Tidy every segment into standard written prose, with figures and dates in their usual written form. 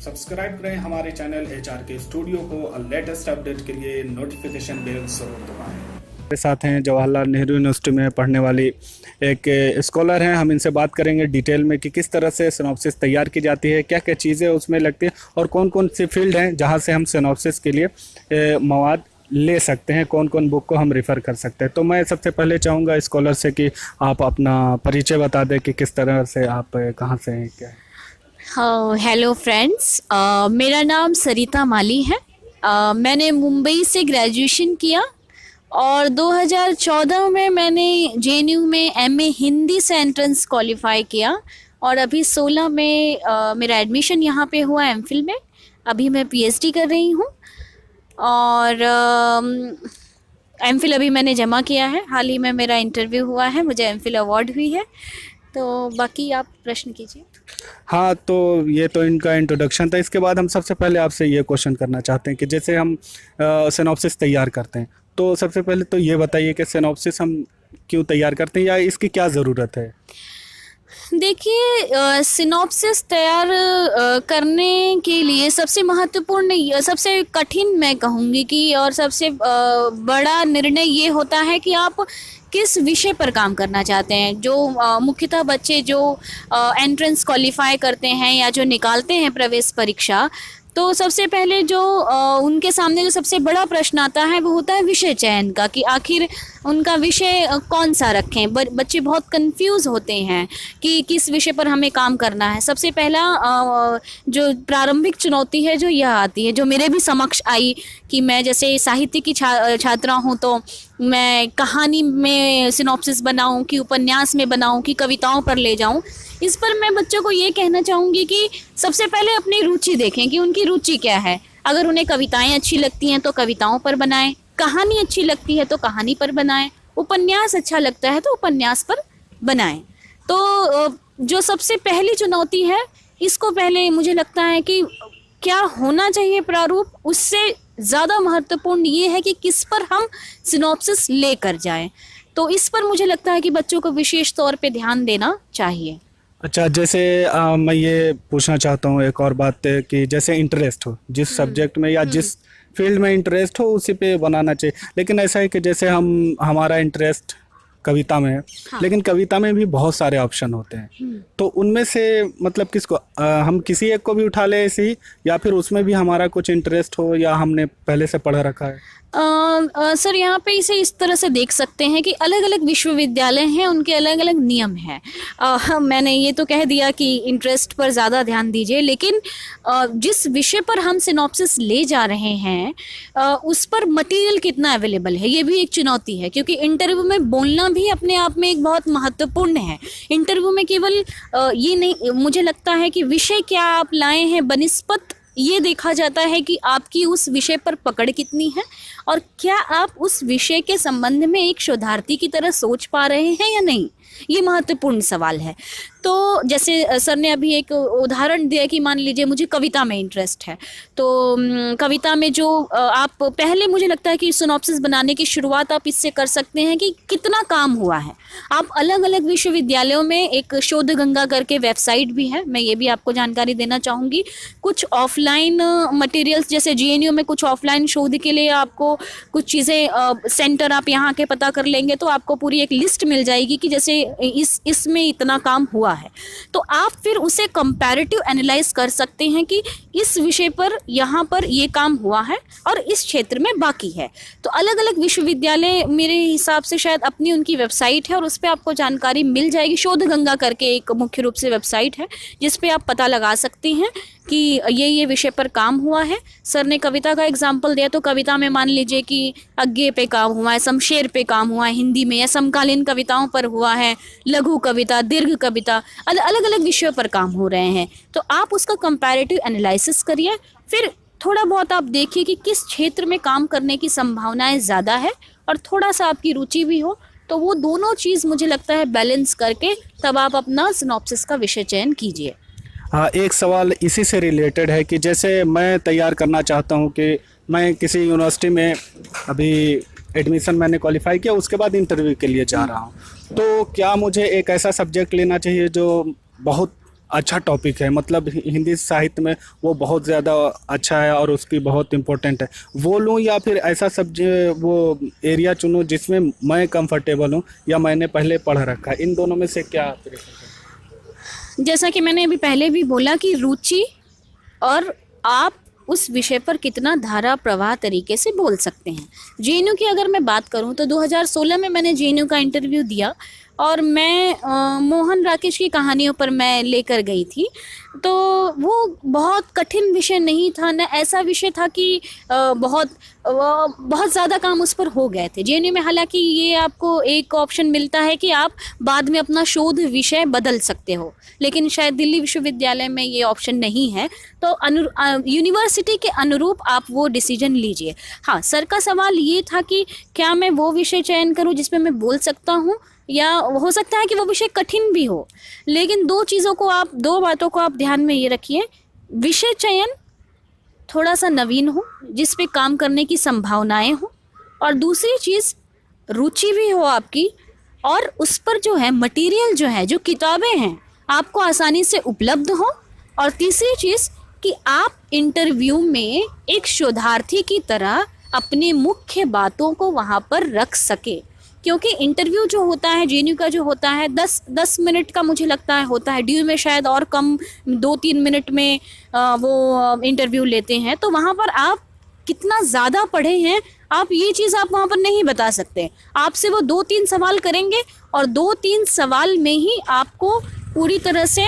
Subscribe करें हमारे channel HRK studio को और लेटेस्ट अपडेट के लिए नोटिफिकेशन बेल जरूर दबाएं। हमारे साथ हैं जवाहरलाल नेहरू यूनिवर्सिटी में पढ़ने वाली एक स्कॉलर हैं। हम इनसे बात करेंगे डिटेल में कि किस तरह से सिनॉप्सिस तैयार की जाती है, क्या क्या चीज़ें उसमें लगती हैं और कौन कौन सी फील्ड हैं जहाँ से हम सिनॉप्सिस के लिए मवाद ले सकते हैं, कौन कौन बुक को हम रेफ़र कर सकते हैं। तो मैं सबसे पहले चाहूँगा स्कॉलर से कि आप अपना परिचय बता दें कि किस तरह से आप कहाँ से हैं, क्या है। हेलो फ्रेंड्स, मेरा नाम सरिता माली है। मैंने मुंबई से ग्रेजुएशन किया और 2014 में मैंने JNU में MA हिंदी से एंट्रेंस क्वालिफाई किया और अभी 16 में मेरा एडमिशन यहाँ पे हुआ MPhil में। अभी मैं PhD कर रही हूँ और MPhil अभी मैंने जमा किया है। हाल ही में मेरा इंटरव्यू हुआ है, मुझे MPhil अवार्ड हुई है। तो बाकी आप प्रश्न कीजिए। हाँ, तो ये तो इनका इंट्रोडक्शन था। इसके बाद हम सबसे पहले आपसे ये क्वेश्चन करना चाहते हैं कि जैसे हम सिनॉप्सिस तैयार करते हैं, तो सबसे पहले तो ये बताइए कि सिनॉप्सिस हम क्यों तैयार करते हैं या इसकी क्या ज़रूरत है। देखिए, सिनॉप्सिस तैयार करने के लिए सबसे महत्वपूर्ण, सबसे कठिन मैं कहूँगी कि और सबसे बड़ा निर्णय ये होता है कि आप किस विषय पर काम करना चाहते हैं। जो मुख्यतः बच्चे जो एंट्रेंस क्वालिफाई करते हैं या जो निकालते हैं प्रवेश परीक्षा, तो सबसे पहले जो उनके सामने जो सबसे बड़ा प्रश्न आता है वो होता है विषय चयन का, कि आखिर उनका विषय कौन सा रखें। बच्चे बहुत कंफ्यूज होते हैं कि किस विषय पर हमें काम करना है। सबसे पहला जो प्रारंभिक चुनौती है जो यह आती है, जो मेरे भी समक्ष आई, कि मैं जैसे साहित्य की छात्रा हूँ, तो मैं कहानी में सिनॉप्सिस बनाऊं कि उपन्यास में बनाऊं कि कविताओं पर ले जाऊं। इस पर मैं बच्चों को ये कहना चाहूँगी कि सबसे पहले अपनी रुचि देखें कि उनकी रुचि क्या है। अगर उन्हें कविताएं अच्छी लगती हैं तो कविताओं पर बनाएं, कहानी अच्छी लगती है तो कहानी पर बनाएं, उपन्यास अच्छा लगता है तो उपन्यास पर बनाएं। तो जो सबसे पहली चुनौती है, इसको पहले मुझे लगता है कि क्या होना चाहिए प्रारूप, उससे ज़्यादा महत्वपूर्ण ये है कि किस पर हम सिनॉप्सिस लेकर जाएं। तो इस पर मुझे लगता है कि बच्चों को विशेष तौर पे ध्यान देना चाहिए। अच्छा, जैसे मैं ये पूछना चाहता हूँ एक और बात कि जैसे इंटरेस्ट हो जिस सब्जेक्ट में या जिस फील्ड में इंटरेस्ट हो उसी पे बनाना चाहिए। लेकिन ऐसा है कि जैसे हमारा इंटरेस्ट कविता में है, हाँ। लेकिन कविता में भी बहुत सारे ऑप्शन होते हैं, तो उनमें से मतलब किसको हम किसी एक को भी उठा ले ऐसे ही, या फिर उसमें भी हमारा कुछ इंटरेस्ट हो या हमने पहले से पढ़ रखा है। सर, यहाँ पे इसे इस तरह से देख सकते हैं कि अलग अलग विश्वविद्यालय हैं, उनके अलग अलग नियम हैं। मैंने ये तो कह दिया कि इंटरेस्ट पर ज़्यादा ध्यान दीजिए, लेकिन जिस विषय पर हम सिनॉप्सिस ले जा रहे हैं उस पर मटेरियल कितना अवेलेबल है, ये भी एक चुनौती है। क्योंकि इंटरव्यू में बोलना भी अपने आप में एक बहुत महत्वपूर्ण है। इंटरव्यू में केवल ये नहीं, मुझे लगता है कि विषय क्या आप लाए हैं बनिस्पत ये देखा जाता है कि आपकी उस विषय पर पकड़ कितनी है और क्या आप उस विषय के संबंध में एक शोधार्थी की तरह सोच पा रहे हैं या नहीं। ये महत्वपूर्ण सवाल है। तो जैसे सर ने अभी एक उदाहरण दिया कि मान लीजिए मुझे कविता में इंटरेस्ट है, तो कविता में जो आप पहले, मुझे लगता है कि सिनॉप्सिस बनाने की शुरुआत आप इससे कर सकते हैं कि कितना काम हुआ है। आप अलग अलग विश्वविद्यालयों में एक शोध गंगा करके वेबसाइट भी है, मैं ये भी आपको जानकारी देना चाहूँगी। कुछ ऑफलाइन मटेरियल्स, जैसे JNU में कुछ ऑफलाइन शोध के लिए आपको कुछ चीज़ें सेंटर आप यहाँ के पता कर लेंगे तो आपको पूरी एक लिस्ट मिल जाएगी कि जैसे इसमें इतना काम हुआ है। तो आप फिर उसे कंपैरेटिव एनालाइज कर सकते हैं कि इस विषय पर यहाँ पर ये काम हुआ है और इस क्षेत्र में बाकी है। तो अलग अलग विश्वविद्यालय मेरे हिसाब से शायद अपनी उनकी वेबसाइट है और उस पर आपको जानकारी मिल जाएगी। शोध गंगा करके एक मुख्य रूप से वेबसाइट है जिस पे आप पता लगा सकती हैं कि ये विषय पर काम हुआ है। सर ने कविता का एग्जाम्पल दिया, तो कविता में मान लीजिए कि अज्ञे पे काम हुआ है, शमशेर पे काम हुआ है हिंदी में, या समकालीन कविताओं पर हुआ है, लघु कविता, दीर्घ कविता, अलग अलग विषयों पर काम हो रहे हैं। तो आप उसका कंपैरेटिव एनालिसिस करिए, फिर थोड़ा बहुत आप देखिए कि किस क्षेत्र में काम करने की संभावनाएं ज़्यादा है और थोड़ा सा आपकी रुचि भी हो। तो वो दोनों चीज़ मुझे लगता है बैलेंस करके तब आप अपना सिनॉप्सिस का विषय चयन कीजिए। हाँ, एक सवाल इसी से रिलेटेड है कि जैसे मैं तैयार करना चाहता हूँ कि मैं किसी यूनिवर्सिटी में अभी एडमिशन मैंने क्वालिफाई किया, उसके बाद इंटरव्यू के लिए जा रहा हूँ, तो क्या मुझे एक ऐसा सब्जेक्ट लेना चाहिए जो बहुत अच्छा टॉपिक है, मतलब हिंदी साहित्य में वो बहुत ज़्यादा अच्छा है और उसकी बहुत इम्पोर्टेंट है, वो लूँ या फिर ऐसा वो एरिया चुनूँ जिसमें मैं कंफर्टेबल हूँ या मैंने पहले पढ़ रखा है, इन दोनों में से क्या प्रेफर करें? जैसा कि मैंने अभी पहले भी बोला कि रुचि और आप उस विषय पर कितना धारा प्रवाह तरीके से बोल सकते हैं। जेएनयू की अगर मैं बात करूं तो 2016 में मैंने जेएनयू का इंटरव्यू दिया और मैं मोहन राकेश की कहानियों पर मैं लेकर गई थी। तो वो बहुत कठिन विषय नहीं था, न ऐसा विषय था कि बहुत ज़्यादा काम उस पर हो गए थे। जेएनयू में हालांकि ये आपको एक ऑप्शन मिलता है कि आप बाद में अपना शोध विषय बदल सकते हो, लेकिन शायद दिल्ली विश्वविद्यालय में ये ऑप्शन नहीं है। तो यूनिवर्सिटी के अनुरूप आप वो डिसीजन लीजिए। हाँ, सर का सवाल ये था कि क्या मैं वो विषय चयन करूँ जिसमें मैं बोल सकता हूँ, या हो सकता है कि वो विषय कठिन भी हो। लेकिन दो बातों को आप ध्यान में ये रखिए, विषय चयन थोड़ा सा नवीन हो, जिस पे काम करने की संभावनाएं हो, और दूसरी चीज़ रुचि भी हो आपकी, और उस पर जो है मटेरियल जो है, जो किताबें हैं, आपको आसानी से उपलब्ध हो। और तीसरी चीज़ कि आप इंटरव्यू में एक शोधार्थी की तरह अपनी मुख्य बातों को वहाँ पर रख सके, क्योंकि इंटरव्यू जो होता है जेएनयू का जो होता है 10 मिनट का मुझे लगता है होता है, ड्यू में शायद और कम 2-3 मिनट में वो इंटरव्यू लेते हैं। तो वहाँ पर आप कितना ज़्यादा पढ़े हैं, आप ये चीज़ आप वहाँ पर नहीं बता सकते। आपसे वो 2-3 सवाल करेंगे और 2-3 सवाल में ही आपको पूरी तरह से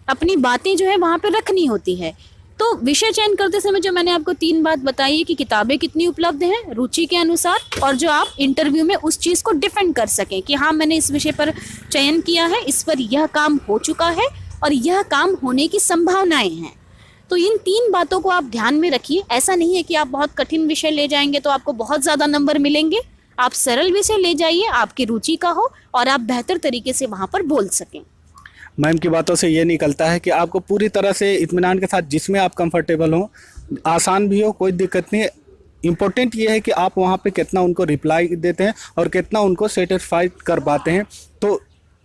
अपनी बातें जो है वहाँ पर रखनी होती है। तो विषय चयन करते समय जो मैंने आपको 3 बात बताई है कि किताबें कितनी उपलब्ध हैं रुचि के अनुसार, और जो आप इंटरव्यू में उस चीज़ को डिफेंड कर सकें कि हाँ, मैंने इस विषय पर चयन किया है, इस पर यह काम हो चुका है और यह काम होने की संभावनाएं हैं। तो इन 3 बातों को आप ध्यान में रखिए। ऐसा नहीं है कि आप बहुत कठिन विषय ले जाएंगे तो आपको बहुत ज़्यादा नंबर मिलेंगे। आप सरल विषय ले जाइए, आपकी रुचि का हो और आप बेहतर तरीके से वहाँ पर बोल सकें। मैम की बातों से ये निकलता है कि आपको पूरी तरह से इत्मीनान के साथ जिसमें आप कंफर्टेबल हो, आसान भी हो, कोई दिक्कत नहीं है। इम्पोर्टेंट ये है कि आप वहाँ पे कितना उनको रिप्लाई देते हैं और कितना उनको सेटिस्फाई कर पाते हैं। तो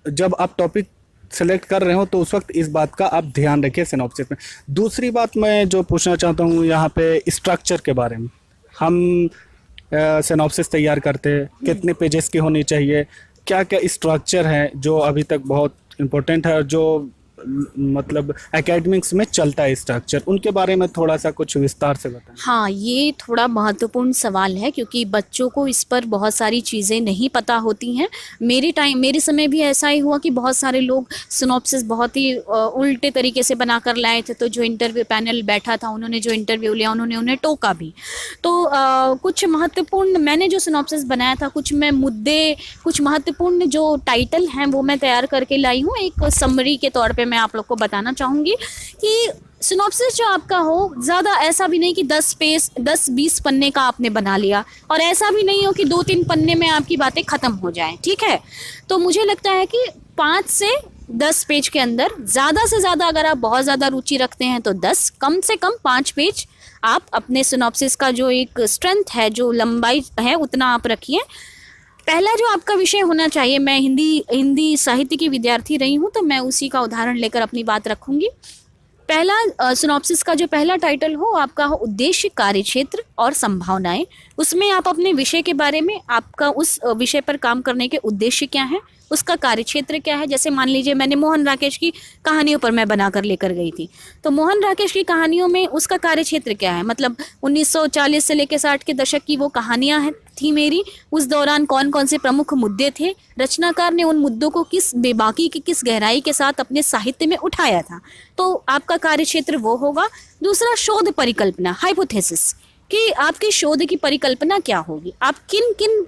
जब आप टॉपिक सेलेक्ट कर रहे हो तो उस वक्त इस बात का आप ध्यान रखिए सिनॉप्सिस में। दूसरी बात मैं जो पूछना चाहता हूँ यहाँ पे स्ट्रक्चर के बारे में। हम सिनॉप्सिस तैयार करते हैं, कितने पेजेस की होनी चाहिए, क्या क्या स्ट्रक्चर है जो अभी तक बहुत इम्पोर्टेंट है और जो मतलब एकेडमिक्स में चलता है स्ट्रक्चर, उनके बारे में थोड़ा सा कुछ विस्तार से बताएं। हाँ, ये थोड़ा महत्वपूर्ण सवाल है क्योंकि बच्चों को इस पर बहुत सारी चीज़ें नहीं पता होती हैं। मेरे समय भी ऐसा ही हुआ कि बहुत सारे लोग सिनॉप्सिस बहुत ही उल्टे तरीके से बना कर लाए थे। तो जो इंटरव्यू पैनल बैठा था, उन्होंने जो इंटरव्यू लिया, उन्होंने उन्हें टोका भी। तो कुछ महत्वपूर्ण मैंने जो सिनॉप्सिस बनाया था, कुछ महत्वपूर्ण जो टाइटल हैं वो मैं तैयार करके लाई हूँ। एक समरी के तौर पर मैं आप लोग को बताना चाहूँगी कि सिनॉप्सिस जो आपका हो, ज़्यादा ऐसा भी नहीं कि 10-20 पन्ने का आपने बना लिया, और ऐसा भी नहीं हो कि 2-3 पन्ने में आपकी बातें ख़त्म हो जाएं। ठीक है, तो मुझे लगता है कि 5 से 10 पेज के अंदर, ज़्यादा से ज़्यादा अगर आप बहुत ज़्यादा रुचि रखते हैं तो 10, कम से कम 5 पेज आप अपने सिनॉप्सिस का जो एक स्ट्रेंथ है, जो लंबाई है, उतना आप रखिए। पहला जो आपका विषय होना चाहिए, मैं हिंदी साहित्य की विद्यार्थी रही हूँ तो मैं उसी का उदाहरण लेकर अपनी बात रखूँगी। पहला सिनॉप्सिस का जो पहला टाइटल हो आपका हो उद्देश्य, कार्यक्षेत्र और संभावनाएं। उसमें आप अपने विषय के बारे में, आपका उस विषय पर काम करने के उद्देश्य क्या है, उसका कार्यक्षेत्र क्या है। जैसे मान लीजिए मैंने मोहन राकेश की कहानियों पर मैं बनाकर लेकर गई थी, तो मोहन राकेश की कहानियों में उसका कार्यक्षेत्र क्या है, मतलब 1940 से लेकर 60 के दशक की वो कहानियाँ थी मेरी। उस दौरान कौन कौन से प्रमुख मुद्दे थे, रचनाकार ने उन मुद्दों को किस बेबाकी की, किस गहराई के साथ अपने साहित्य में उठाया था। तो आपका कार्यक्षेत्र वो होगा। दूसरा, शोध परिकल्पना, हाइपोथेसिस, कि आपकी शोध की परिकल्पना क्या होगी, आप किन किन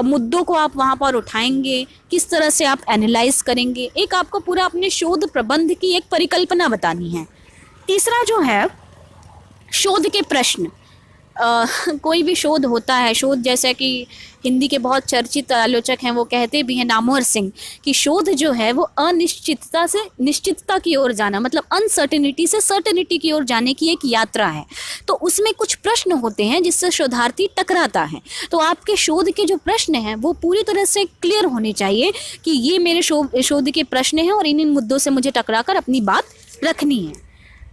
मुद्दों को आप वहाँ पर उठाएंगे, किस तरह से आप एनालाइज करेंगे। एक आपको पूरा अपने शोध प्रबंध की एक परिकल्पना बतानी है। तीसरा जो है, शोध के प्रश्न। कोई भी शोध होता है, शोध जैसे कि हिंदी के बहुत चर्चित आलोचक हैं वो कहते भी हैं, नामवर सिंह, कि शोध जो है वो अनिश्चितता से निश्चितता की ओर जाना, मतलब अनसर्टेनिटी से सर्टेनिटी की ओर जाने की एक यात्रा है। तो उसमें कुछ प्रश्न होते हैं जिससे शोधार्थी टकराता है। तो आपके शोध के जो प्रश्न हैं वो पूरी तरह से क्लियर होने चाहिए कि ये मेरे शोध के प्रश्न हैं और इन मुद्दों से मुझे टकराकर अपनी बात रखनी है।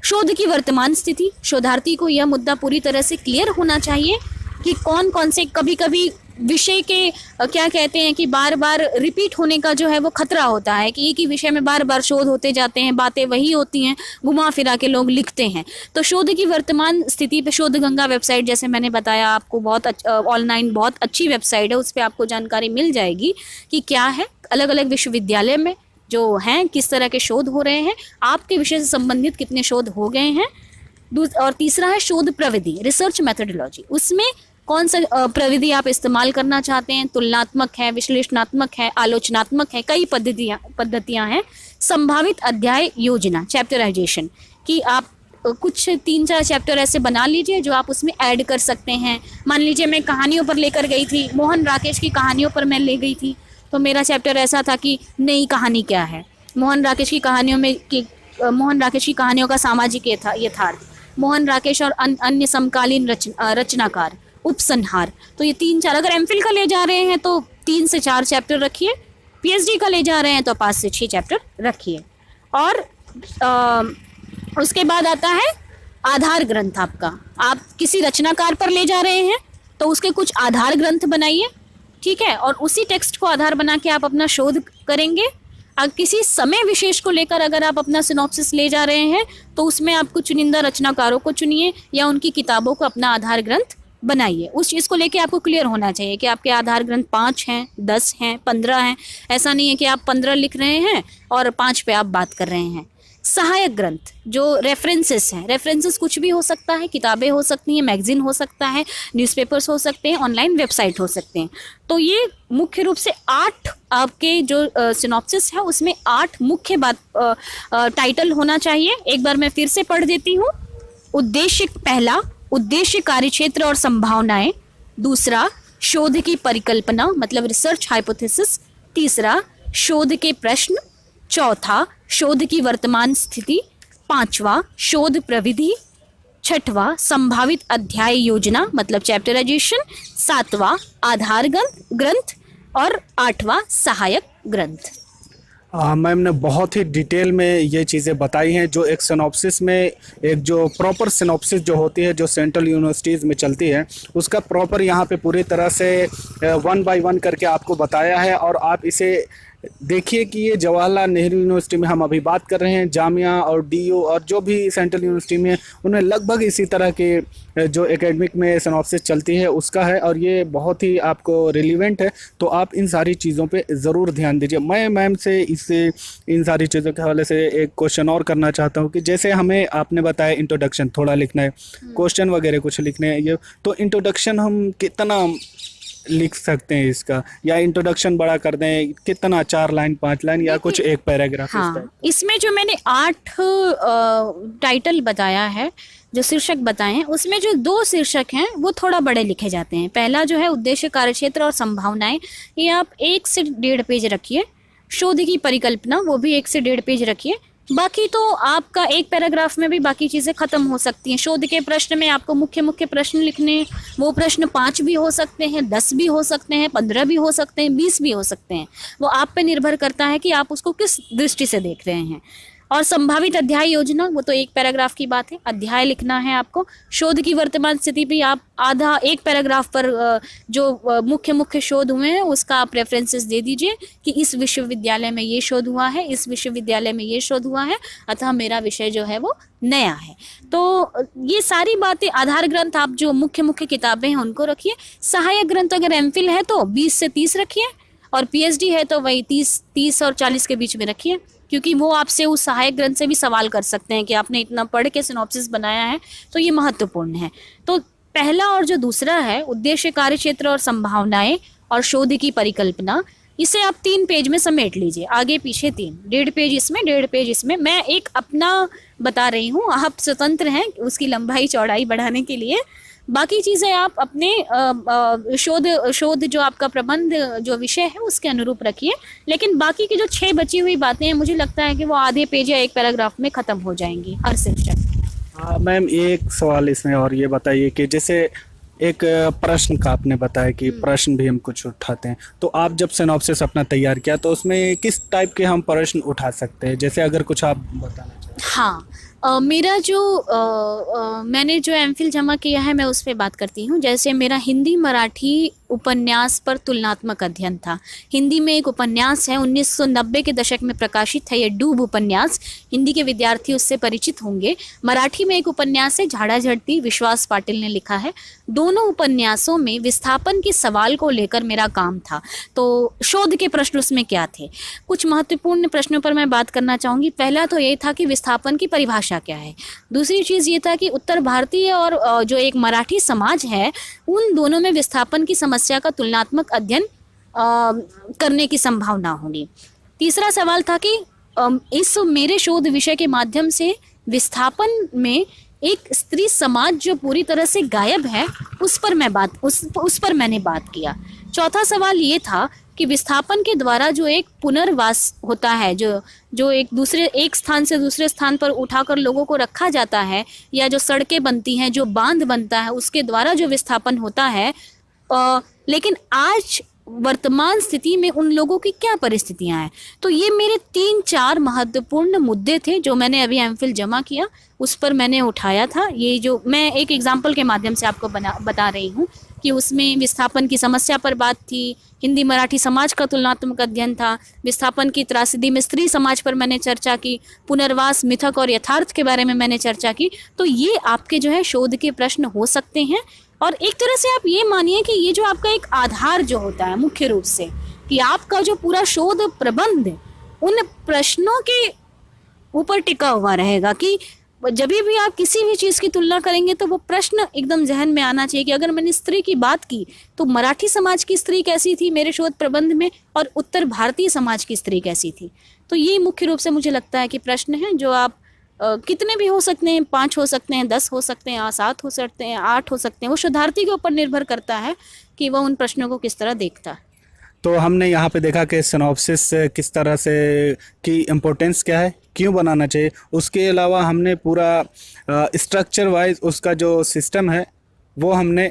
शोध की वर्तमान स्थिति, शोधार्थी को यह मुद्दा पूरी तरह से क्लियर होना चाहिए कि कौन कौन से, कभी कभी विषय के क्या कहते हैं कि बार बार रिपीट होने का जो है वो खतरा होता है कि एक ही विषय में बार बार शोध होते जाते हैं, बातें वही होती हैं, घुमा फिरा के लोग लिखते हैं। तो शोध की वर्तमान स्थिति पे शोध गंगा वेबसाइट, जैसे मैंने बताया आपको, बहुत ऑनलाइन बहुत अच्छी वेबसाइट है, उस पर आपको जानकारी मिल जाएगी कि क्या है, अलग अलग विश्वविद्यालय में जो हैं किस तरह के शोध हो रहे हैं, आपके विषय से संबंधित कितने शोध हो गए हैं। और तीसरा है शोध प्रविधि, रिसर्च मेथोडोलॉजी, उसमें कौन सा प्रविधि आप इस्तेमाल करना चाहते हैं, तुलनात्मक है, विश्लेषणात्मक है, आलोचनात्मक है, कई पद्धतियां हैं। संभावित अध्याय योजना, चैप्टराइजेशन, कि आप कुछ 3-4 चैप्टर ऐसे बना लीजिए जो आप उसमें ऐड कर सकते हैं। मान लीजिए मैं कहानियों पर लेकर गई थी, मोहन राकेश की कहानियों पर मैं ले गई थी, तो मेरा चैप्टर ऐसा था कि नई कहानी क्या है, मोहन राकेश की कहानियों में मोहन राकेश की कहानियों का सामाजिक यथार्थ, मोहन राकेश और अन्य समकालीन रचनाकार, उपसंहार। तो ये 3-4, अगर एमफिल का ले जा रहे हैं तो 3 से 4 चैप्टर रखिए, पीएचडी का ले जा रहे हैं तो 5 से 6 चैप्टर रखिए। और उसके बाद आता है आधार ग्रंथ आपका। आप किसी रचनाकार पर ले जा रहे हैं तो उसके कुछ आधार ग्रंथ बनाइए, ठीक है, और उसी टेक्स्ट को आधार बना के आप अपना शोध करेंगे। किसी समय विशेष को लेकर अगर आप अपना सिनॉप्सिस ले जा रहे हैं तो उसमें आप कुछ चुनिंदा रचनाकारों को चुनिए या उनकी किताबों को अपना आधार ग्रंथ बनाइए। उस चीज़ को लेके आपको क्लियर होना चाहिए कि आपके आधार ग्रंथ 5 हैं, 10 हैं, 15 हैं। ऐसा नहीं है कि आप 15 लिख रहे हैं और 5 पे आप बात कर रहे हैं। सहायक ग्रंथ जो रेफरेंसेस हैं, रेफरेंसेस कुछ भी हो सकता है, किताबें हो सकती हैं, मैगजीन हो सकता है, न्यूज़पेपर्स हो सकते हैं, ऑनलाइन वेबसाइट हो सकते हैं। तो ये मुख्य रूप से 8 आपके जो सिनॉप्सिस है उसमें 8 मुख्य टाइटल होना चाहिए। एक बार मैं फिर से पढ़ देती हूँ। उद्देश्य, पहला उद्देश्य, कार्यक्षेत्र और संभावनाएं। दूसरा शोध की परिकल्पना मतलब रिसर्च हाइपोथेसिस। तीसरा शोध के प्रश्न। चौथा शोध की वर्तमान स्थिति। पांचवा शोध प्रविधि। छठवां संभावित अध्याय योजना मतलब चैप्टराइजेशन। सातवां आधार ग्रंथ और आठवां सहायक ग्रंथ। मैम ने बहुत ही डिटेल में ये चीज़ें बताई हैं। जो एक सिनॉप्सिस में एक जो प्रॉपर सिनॉप्सिस जो होती है जो सेंट्रल यूनिवर्सिटीज़ में चलती है उसका प्रॉपर यहाँ पे पूरी तरह से 1 बाय 1 करके आपको बताया है। और आप इसे देखिए कि ये जवाहरलाल नेहरू यूनिवर्सिटी में हम अभी बात कर रहे हैं, जामिया और डीयू और जो भी सेंट्रल यूनिवर्सिटी में उनमें लगभग इसी तरह के जो एकेडमिक में सिनॉप्सिस चलती है उसका है और ये बहुत ही आपको रिलीवेंट है। तो आप इन सारी चीज़ों पे ज़रूर ध्यान दीजिए। मैं मैम से इससे इन सारी चीज़ों के हवाले से एक क्वेश्चन और करना चाहता हूँ कि जैसे हमें आपने बताया इंट्रोडक्शन थोड़ा लिखना है, क्वेश्चन वगैरह कुछ लिखने हैं, ये तो इंट्रोडक्शन हम कितना लिख सकते हैं इसका, या इंट्रोडक्शन बड़ा कर दें कितना, 4 लाइन 5 लाइन या कुछ एक पैराग्राफ? हाँ, इसमें जो मैंने 8 टाइटल बताया है, जो शीर्षक बताए हैं, उसमें जो 2 शीर्षक हैं वो थोड़ा बड़े लिखे जाते हैं। पहला जो है उद्देश्य, कार्यक्षेत्र और संभावनाएं, ये आप 1 से 1.5 पेज रखिए। शोध की परिकल्पना वो भी 1 से 1.5 पेज रखिए। बाकी तो आपका एक पैराग्राफ में भी बाकी चीज़ें ख़त्म हो सकती हैं। शोध के प्रश्न में आपको मुख्य प्रश्न लिखने, वो प्रश्न 5 भी हो सकते हैं, 10 भी हो सकते हैं, 15 भी हो सकते हैं, 20 भी हो सकते हैं। वो आप पे निर्भर करता है कि आप उसको किस दृष्टि से देख रहे हैं। और संभावित अध्याय योजना वो तो 1 पैराग्राफ की बात है, अध्याय लिखना है आपको। शोध की वर्तमान स्थिति भी आप आधा 1 पैराग्राफ पर जो मुख्य शोध हुए हैं उसका आप रेफरेंसेस दे दीजिए कि इस विश्वविद्यालय में ये शोध हुआ है, इस विश्वविद्यालय में ये शोध हुआ है, अतः मेरा विषय जो है वो नया है। तो ये सारी बातें, आधार ग्रंथ आप जो मुख्य किताबें हैं उनको रखिए। सहायक ग्रंथ अगर एमफिल है तो 20 से 30 रखिए और पीएचडी है तो वही 30 और 40 के बीच में रखिए, क्योंकि वो आपसे उस सहायक ग्रंथ से भी सवाल कर सकते हैं कि आपने इतना पढ़ के सिनॉप्सिस बनाया है, तो ये महत्वपूर्ण है। तो पहला और जो दूसरा है उद्देश्य, कार्यक्षेत्र और संभावनाएं और शोध की परिकल्पना, इसे आप 3 पेज में समेट लीजिए, आगे पीछे 3, 1.5 पेज इसमें, 1.5 पेज इसमें। मैं एक अपना बता रही हूँ, आप स्वतंत्र हैं उसकी लंबाई चौड़ाई बढ़ाने के लिए। बाकी चीज़ें आप अपने शोध जो आपका प्रबंध जो विषय है उसके अनुरूप रखिए, लेकिन बाकी की जो 6 बची हुई बातें हैं मुझे लगता है कि वो आधे पेज या एक पैराग्राफ में ख़त्म हो जाएंगी हर शिक्षक। हाँ मैम, एक सवाल इसमें और ये बताइए कि जैसे एक प्रश्न का आपने बताया कि प्रश्न भी हम कुछ उठाते हैं, तो आप जब सिनॉप्सिस अपना तैयार किया तो उसमें किस टाइप के हम प्रश्न उठा सकते हैं, जैसे अगर कुछ आप बताना चाहें। हाँ, मेरा जो मैंने जो एमफिल जमा किया है मैं उस पर बात करती हूँ। जैसे मेरा हिंदी मराठी उपन्यास पर तुलनात्मक अध्ययन था। हिंदी में एक उपन्यास है 1990 के दशक में प्रकाशित है, ये डूब उपन्यास, हिंदी के विद्यार्थी उससे परिचित होंगे। मराठी में एक उपन्यास है झाड़ा झड़ती, विश्वास पाटिल ने लिखा है। दोनों उपन्यासों में विस्थापन के सवाल को लेकर मेरा काम था। तो शोध के प्रश्न उसमें क्या थे, कुछ महत्वपूर्ण प्रश्नों पर मैं बात करना चाहूँगी। पहला तो ये था कि विस्थापन की परिभाषा क्या है। दूसरी चीज़ ये था कि उत्तर भारतीय और जो एक मराठी समाज है उन दोनों में विस्थापन की समस्या का तुलनात्मक अध्ययन करने की संभावना होगी। तीसरा सवाल था कि इस मेरे शोध विषय के माध्यम से विस्थापन में एक स्त्री समाज जो पूरी तरह से गायब है उस पर मैंने बात किया। चौथा सवाल ये था कि विस्थापन के द्वारा जो एक पुनर्वास होता है, जो एक स्थान से दूसरे स्थान पर उठाकर लोगों को रखा जाता है, या जो सड़कें बनती हैं, जो बांध बनता है, उसके द्वारा जो विस्थापन होता है, लेकिन आज वर्तमान स्थिति में उन लोगों की क्या परिस्थितियां हैं। तो ये मेरे 3-4 महत्वपूर्ण मुद्दे थे जो मैंने अभी एमफिल जमा किया, उस पर मैंने उठाया था। ये जो मैं एक एग्जाम्पल के माध्यम से आपको बता रही हूँ कि उसमें विस्थापन की समस्या पर बात थी, हिंदी मराठी समाज का तुलनात्मक अध्ययन था, विस्थापन की त्रासदी में स्त्री समाज पर मैंने चर्चा की, पुनर्वास, मिथक और यथार्थ के बारे में मैंने चर्चा की। तो ये आपके जो है शोध के प्रश्न हो सकते हैं। और एक तरह से आप ये मानिए कि ये जो आपका एक आधार जो होता है मुख्य रूप से, कि आपका जो पूरा शोध प्रबंध उन प्रश्नों के ऊपर टिका हुआ रहेगा कि जब भी आप किसी भी चीज़ की तुलना करेंगे तो वो प्रश्न एकदम जहन में आना चाहिए कि अगर मैंने स्त्री की बात की तो मराठी समाज की स्त्री कैसी थी मेरे शोध प्रबंध में, और उत्तर भारतीय समाज की स्त्री कैसी थी। तो ये मुख्य रूप से मुझे लगता है कि प्रश्न हैं जो आप कितने भी हो सकते हैं, 5 हो सकते हैं, 10 हो सकते हैं, 7 हो सकते हैं, 8 हो सकते हैं। वो शोधार्थी के ऊपर निर्भर करता है कि वह उन प्रश्नों को किस तरह देखता है। तो हमने यहाँ पे देखा कि सिनॉप्सिस किस तरह से की इम्पोर्टेंस क्या है, क्यों बनाना चाहिए। उसके अलावा हमने पूरा स्ट्रक्चर वाइज उसका जो सिस्टम है वो हमने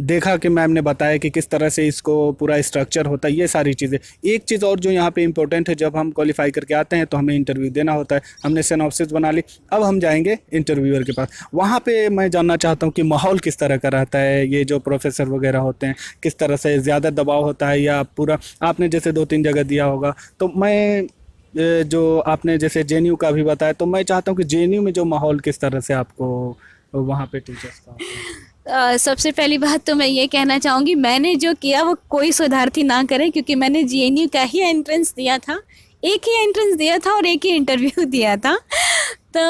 देखा कि मैम ने बताया कि किस तरह से इसको पूरा स्ट्रक्चर होता है, ये सारी चीज़ें। एक चीज़ और जो यहाँ पे इम्पोर्टेंट है, जब हम क्वालिफाई करके आते हैं तो हमें इंटरव्यू देना होता है। हमने सिनॉप्सिस बना ली, अब हम जाएंगे इंटरव्यूअर के पास। वहाँ पे मैं जानना चाहता हूँ कि माहौल किस तरह का रहता है, ये जो प्रोफेसर वगैरह होते हैं किस तरह से, ज़्यादा दबाव होता है या पूरा, आपने जैसे 2-3 जगह दिया होगा, तो मैं जो आपने जैसे JNU का भी बताया, तो मैं चाहता हूँ कि JNU में जो माहौल किस तरह से आपको वहाँ पे टीचर्स का। सबसे पहली बात तो मैं ये कहना चाहूँगी, मैंने जो किया वो कोई शोधार्थी ना करे, क्योंकि मैंने JNU का ही एंट्रेंस दिया था, एक ही एंट्रेंस दिया था और एक ही इंटरव्यू दिया था। तो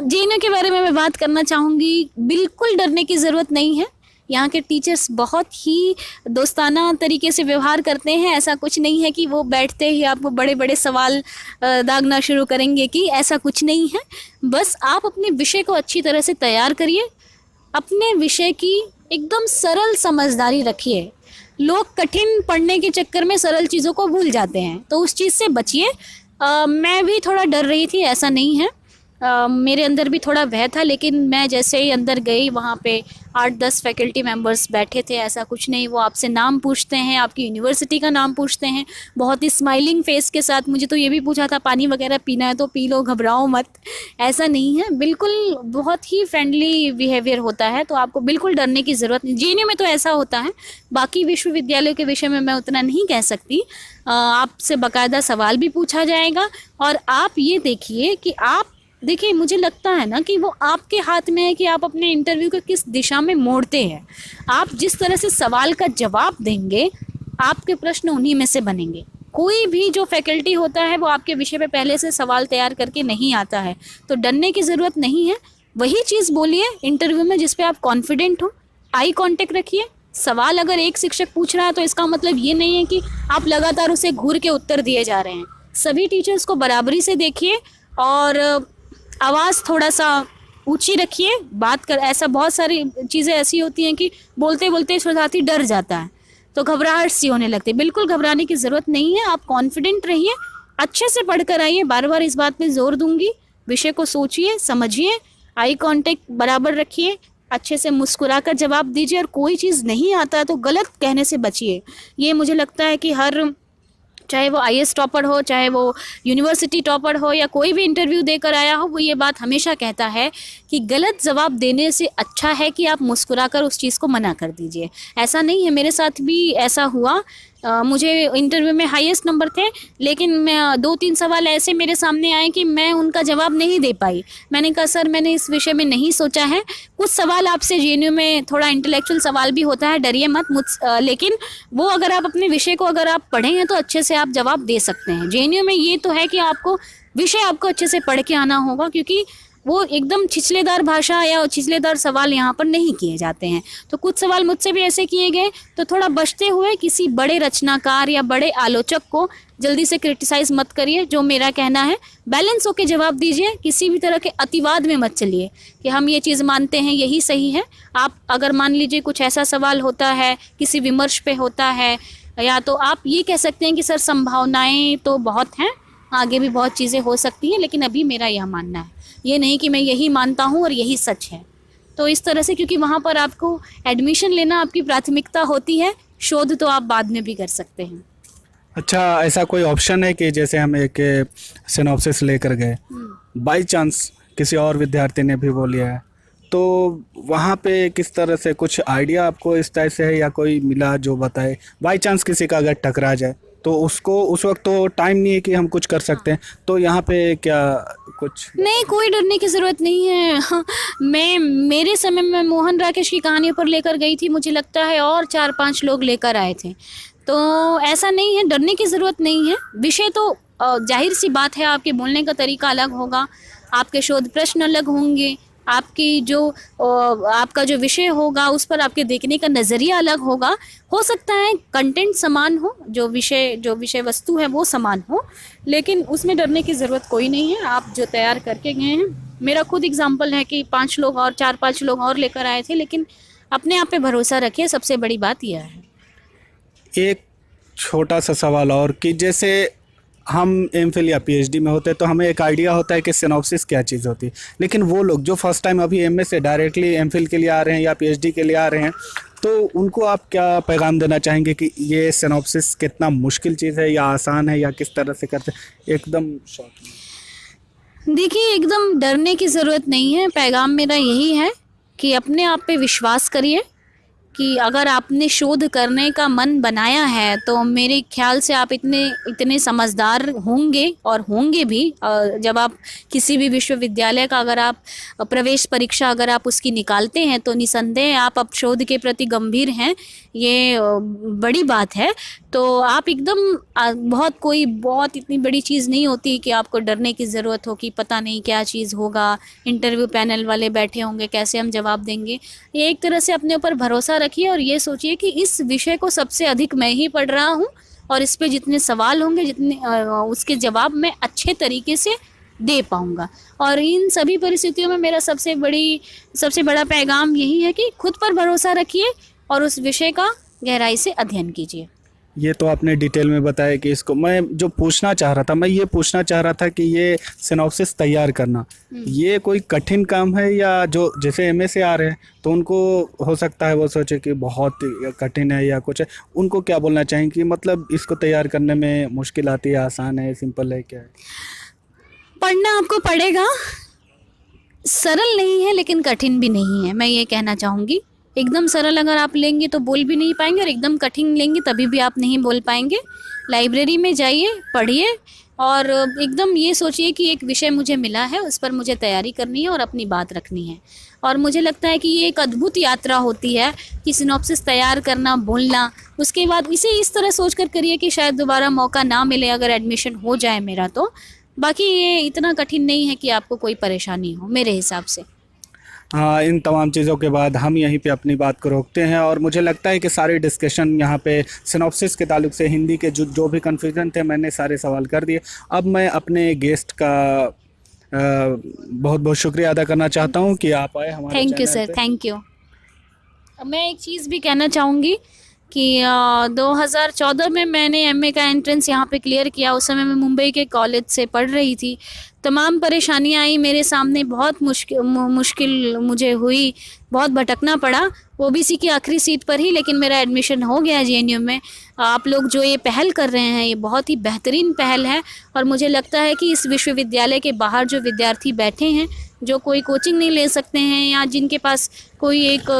JNU के बारे में मैं बात करना चाहूँगी, बिल्कुल डरने की ज़रूरत नहीं है। यहाँ के टीचर्स बहुत ही दोस्ताना तरीके से व्यवहार करते हैं। ऐसा कुछ नहीं है कि वो बैठते ही आपको बड़े बड़े सवाल दागना शुरू करेंगे, कि ऐसा कुछ नहीं है। बस आप अपने विषय को अच्छी तरह से तैयार करिए, अपने विषय की एकदम सरल समझदारी रखिए। लोग कठिन पढ़ने के चक्कर में सरल चीज़ों को भूल जाते हैं, तो उस चीज़ से बचिए। मैं भी थोड़ा डर रही थी, ऐसा नहीं है, मेरे अंदर भी थोड़ा भय था, लेकिन मैं जैसे ही अंदर गई वहाँ पे 8-10 फैकल्टी मेंबर्स बैठे थे। ऐसा कुछ नहीं, वो आपसे नाम पूछते हैं, आपकी यूनिवर्सिटी का नाम पूछते हैं, बहुत ही स्माइलिंग फेस के साथ। मुझे तो ये भी पूछा था पानी वगैरह पीना है तो पी लो, घबराओ मत। ऐसा नहीं है, बिल्कुल बहुत ही फ्रेंडली बिहेवियर होता है, तो आपको बिल्कुल डरने की ज़रूरत नहीं। JNU में तो ऐसा होता है, बाकी विश्वविद्यालयों के विषय में मैं उतना नहीं कह सकती। आपसे बाकायदा सवाल भी पूछा जाएगा, और आप ये देखिए कि देखिए, मुझे लगता है ना कि वो आपके हाथ में है कि आप अपने इंटरव्यू को किस दिशा में मोड़ते हैं। आप जिस तरह से सवाल का जवाब देंगे, आपके प्रश्न उन्हीं में से बनेंगे। कोई भी जो फैकल्टी होता है वो आपके विषय पे पहले से सवाल तैयार करके नहीं आता है, तो डरने की ज़रूरत नहीं है। वही चीज़ बोलिए इंटरव्यू में जिस पे आप कॉन्फिडेंट हो। आई कांटेक्ट रखिए। सवाल अगर एक शिक्षक पूछ रहा है तो इसका मतलब ये नहीं है कि आप लगातार उसे घूर के उत्तर दिए जा रहे हैं। सभी टीचर्स को बराबरी से देखिए, और आवाज़ थोड़ा सा ऊंची रखिए, बात कर, ऐसा बहुत सारी चीज़ें ऐसी होती हैं कि बोलते बोलते शोधार्थी डर जाता है, तो घबराहट सी होने लगती है। बिल्कुल घबराने की ज़रूरत नहीं है, आप कॉन्फिडेंट रहिए, अच्छे से पढ़ कर आइए। बार बार इस बात पे जोर दूंगी, विषय को सोचिए, समझिए, आई कांटेक्ट बराबर रखिए, अच्छे से मुस्कुराकर जवाब दीजिए, और कोई चीज़ नहीं आता है तो गलत कहने से बचिए। ये मुझे लगता है कि हर, चाहे वो आईएएस टॉपर हो, चाहे वो यूनिवर्सिटी टॉपर हो, या कोई भी इंटरव्यू देकर आया हो, वो ये बात हमेशा कहता है कि गलत जवाब देने से अच्छा है कि आप मुस्कुराकर उस चीज़ को मना कर दीजिए। ऐसा नहीं है, मेरे साथ भी ऐसा हुआ। मुझे इंटरव्यू में हाईएस्ट नंबर थे, लेकिन मैं 2-3 सवाल ऐसे मेरे सामने आए कि मैं उनका जवाब नहीं दे पाई। मैंने कहा सर मैंने इस विषय में नहीं सोचा है, कुछ सवाल आपसे जेएनयू में थोड़ा इंटेलेक्चुअल सवाल भी होता है, डरिए मत लेकिन वो अगर आप अपने विषय को अगर आप पढ़े हैं तो अच्छे से आप जवाब दे सकते हैं। जेएनयू में ये तो है कि आपको विषय आपको अच्छे से पढ़ के आना होगा, क्योंकि वो एकदम छिछलेदार भाषा या छिछलेदार सवाल यहाँ पर नहीं किए जाते हैं। तो कुछ सवाल मुझसे भी ऐसे किए गए, तो थोड़ा बचते हुए किसी बड़े रचनाकार या बड़े आलोचक को जल्दी से क्रिटिसाइज मत करिए। जो मेरा कहना है, बैलेंस होकर जवाब दीजिए, किसी भी तरह के अतिवाद में मत चलिए कि हम ये चीज़ मानते हैं यही सही है। आप अगर मान लीजिए कुछ ऐसा सवाल होता है, किसी विमर्श पे होता है, या तो आप ये कह सकते हैं कि सर संभावनाएं तो बहुत हैं, आगे भी बहुत चीज़ें हो सकती हैं, लेकिन अभी मेरा यह मानना है, ये नहीं कि मैं यही मानता हूँ और यही सच है। तो इस तरह से, क्योंकि वहाँ पर आपको एडमिशन लेना आपकी प्राथमिकता होती है, शोध तो आप बाद में भी कर सकते हैं। अच्छा, ऐसा कोई ऑप्शन है कि जैसे हम एक सिनॉप्सिस लेकर गए, बाय चांस किसी और विद्यार्थी ने भी वो लिया है, तो वहाँ पे किस तरह से कुछ आइडिया आपको इस टाइप से है या कोई मिला जो बताए? बाय चांस किसी का अगर टकरा जाए तो उसको उस वक्त तो टाइम नहीं है कि हम कुछ कर सकते हैं, तो यहाँ पे क्या कुछ? नहीं, कोई डरने की ज़रूरत नहीं है। हाँ, मैं मेरे समय में मोहन राकेश की कहानियों पर लेकर गई थी, मुझे लगता है और 4-5 लोग लेकर आए थे। तो ऐसा नहीं है, डरने की ज़रूरत नहीं है। विषय तो जाहिर सी बात है, आपके बोलने का तरीका अलग होगा, आपके शोध प्रश्न अलग होंगे, आपकी जो आपका जो विषय होगा उस पर आपके देखने का नज़रिया अलग होगा। हो सकता है कंटेंट समान हो, जो विषय वस्तु है वो समान हो, लेकिन उसमें डरने की ज़रूरत कोई नहीं है। आप जो तैयार करके गए हैं, मेरा खुद एग्जाम्पल है कि 5 लोग और 4-5 लोग और लेकर आए थे, लेकिन अपने आप पे भरोसा रखिए, सबसे बड़ी बात यह है। एक छोटा सा सवाल और, कि जैसे हम एमफिल या पीएचडी में होते हैं तो हमें एक आइडिया होता है कि सिनॉप्सिस क्या चीज़ होती है, लेकिन वो लोग जो फर्स्ट टाइम अभी एमए से डायरेक्टली एमफिल के लिए आ रहे हैं या पीएचडी के लिए आ रहे हैं, तो उनको आप क्या पैगाम देना चाहेंगे कि ये सिनॉप्सिस कितना मुश्किल चीज़ है या आसान है, या किस तरह से करते हैं, एकदम शॉर्ट में? देखिए, एकदम डरने की ज़रूरत नहीं है। पैगाम मेरा यही है कि अपने आप पे विश्वास करिए, कि अगर आपने शोध करने का मन बनाया है तो मेरे ख्याल से आप इतने समझदार होंगे, और होंगे भी। जब आप किसी भी विश्वविद्यालय का अगर आप प्रवेश परीक्षा अगर आप उसकी निकालते हैं तो निसंदेह आप अब शोध के प्रति गंभीर हैं, ये बड़ी बात है। तो आप एकदम बहुत इतनी बड़ी चीज़ नहीं होती कि आपको डरने की ज़रूरत हो कि पता नहीं क्या चीज़ होगा, इंटरव्यू पैनल वाले बैठे होंगे, कैसे हम जवाब देंगे। ये एक तरह से अपने ऊपर भरोसा रखिए और ये सोचिए कि इस विषय को सबसे अधिक मैं ही पढ़ रहा हूँ, और इस पे जितने सवाल होंगे, जितने उसके जवाब मैं अच्छे तरीके से दे पाऊँगा। और इन सभी परिस्थितियों में मेरा सबसे बड़ा पैगाम यही है कि खुद पर भरोसा रखिए और उस विषय का गहराई से अध्ययन कीजिए। ये तो आपने डिटेल में बताया कि इसको मैं जो पूछना चाह रहा था, मैं ये पूछना चाह रहा था कि ये सिनॉप्सिस तैयार करना ये कोई कठिन काम है, या जो जैसे एमए से आ रहे हैं तो उनको हो सकता है वो सोचे कि बहुत कठिन है या कुछ है, उनको क्या बोलना चाहेंगे कि मतलब इसको तैयार करने में मुश्किल आती है, आसान है, सिंपल है, क्या है? पढ़ना आपको पड़ेगा, सरल नहीं है लेकिन कठिन भी नहीं है, मैं ये कहना चाहूँगी। एकदम सरल अगर आप लेंगे तो बोल भी नहीं पाएंगे, और एकदम कठिन लेंगे तभी भी आप नहीं बोल पाएंगे। लाइब्रेरी में जाइए, पढ़िए, और एकदम ये सोचिए कि एक विषय मुझे मिला है, उस पर मुझे तैयारी करनी है और अपनी बात रखनी है। और मुझे लगता है कि ये एक अद्भुत यात्रा होती है कि सिनॉप्सिस तैयार करना, बोलना, उसके बाद इसे इस तरह सोच कर करिए कि शायद दोबारा मौका ना मिले अगर एडमिशन हो जाए मेरा तो। बाकी ये इतना कठिन नहीं है कि आपको कोई परेशानी हो, मेरे हिसाब से। हाँ, इन तमाम चीज़ों के बाद हम यहीं पे अपनी बात को रोकते हैं, और मुझे लगता है कि सारे डिस्कशन यहाँ पे सिनॉप्सिस के ताल्लुक से हिंदी के जो भी कन्फ्यूजन थे मैंने सारे सवाल कर दिए। अब मैं अपने गेस्ट का बहुत बहुत शुक्रिया अदा करना चाहता हूँ कि आप आए हमारे थैंक यू चैनल सर, पे। Thank you. मैं एक चीज़ भी कहना चाहूँगी कि 2014 में मैंने एमए का एंट्रेंस यहाँ पे क्लियर किया। उस समय मैं मुंबई के कॉलेज से पढ़ रही थी। तमाम परेशानियाँ आई मेरे सामने, बहुत मुश्किल मुझे हुई, बहुत भटकना पड़ा ओबीसी की आखिरी सीट पर ही, लेकिन मेरा एडमिशन हो गया जेएनयू में। आप लोग जो ये पहल कर रहे हैं ये बहुत ही बेहतरीन पहल है, और मुझे लगता है कि इस विश्वविद्यालय के बाहर जो विद्यार्थी बैठे हैं, जो कोई कोचिंग नहीं ले सकते हैं, या जिनके पास कोई एक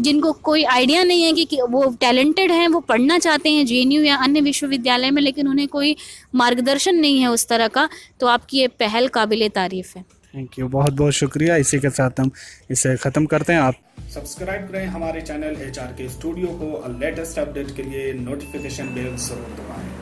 जिनको कोई आइडिया नहीं है कि वो टैलेंटेड हैं, वो पढ़ना चाहते हैं जेएनयू या अन्य विश्वविद्यालय में, लेकिन उन्हें कोई मार्गदर्शन नहीं है उस तरह का, तो आपकी ये पहल काबिले तारीफ़ है। थैंक यू, बहुत बहुत शुक्रिया। इसी के साथ हम इसे ख़त्म करते हैं। आप सब्सक्राइब करें हमारे चैनल एचआरके स्टूडियो को, और लेटेस्ट अपडेट के लिए नोटिफिकेशन बेल जरूर दबाएं।